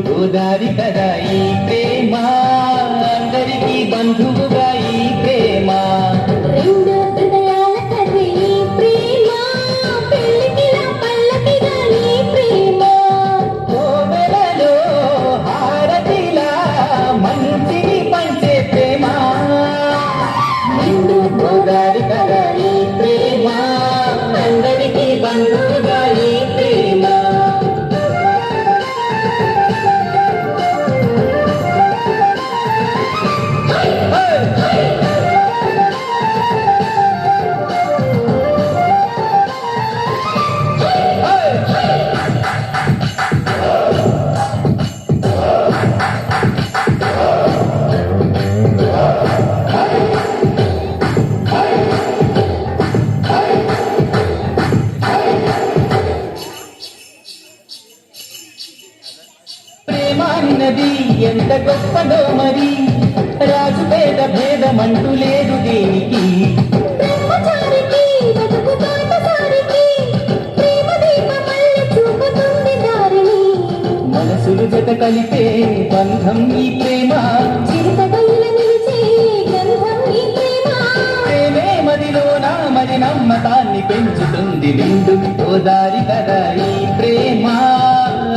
గోదారి కదా ఈ ప్రేమ, అందరికీ బంధువుగా ఈ ప్రేమ. రెండు హృదయాల కథే ఈ ప్రేమ, పెళ్ళికిలా పల్లకిగా ఈ ప్రేమ. కోవెలలో హారతిలా మంచిని పంచే ప్రేమ. నిండు గోదారి కదా ఈ ప్రేమ, అందరికీ బంధువుగా ఈ ప్రేమ. ప్రేమాన్నది ఎంత గొప్పదో మరి, రాజు పేద భేదమంటూ లేదు దీనికి. బ్రహ్మచారికి బతుకు బాటసారికి, ప్రేమ దీపమల్లె చూపుతుంది దారిని. మనసులు జత కలిపే బంధం ఈ ప్రేమ, చిరుతగల్ల నిలిచే గంధం ఈ ప్రేమ. ప్రేమే మదిలోన మరి నమ్మకాన్ని పెంచుతుంది. నిండు గోదారి కదా ఈ ప్రేమ,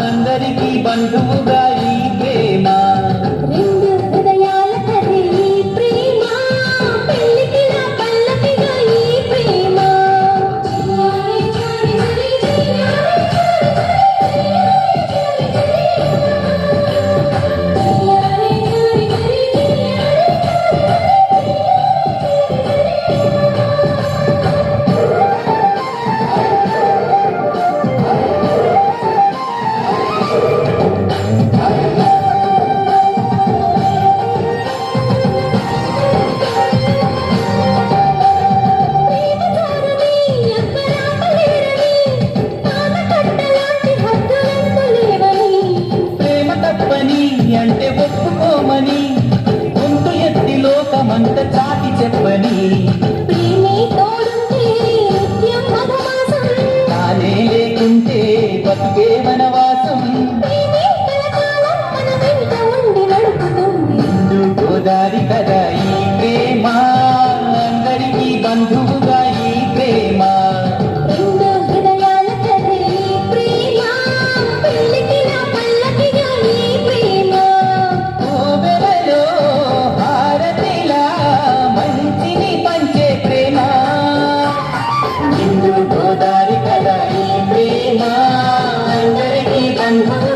అందరికీ బంధువుగా ఈ ప్రేమ. రెండు హృదయాల కథే ఈ ప్రేమ, పెళ్ళికిలా పల్లకిగా ఈ ప్రేమ. చిన్నారి చారి చరి చిన్నారి చారి చరి చిన్నారి చారి చరి ప్రేమ తప్పని అంటే ఒప్పుకోమని, గొంతు ఎత్తి లోకమంత చాటి చెప్పని. నానే లేకుంటే బతుకే వనవాసం. నిండు గోదారి కదా ఈ ప్రేమ, అందరికీ బంధువుగా ఈ ప్రేమ. కోవెలలో హారతిలా మంచిని పంచే ప్రేమ. నిండు గోదారి కదా ఈ ప్రేమ, అందరికీ బంధువు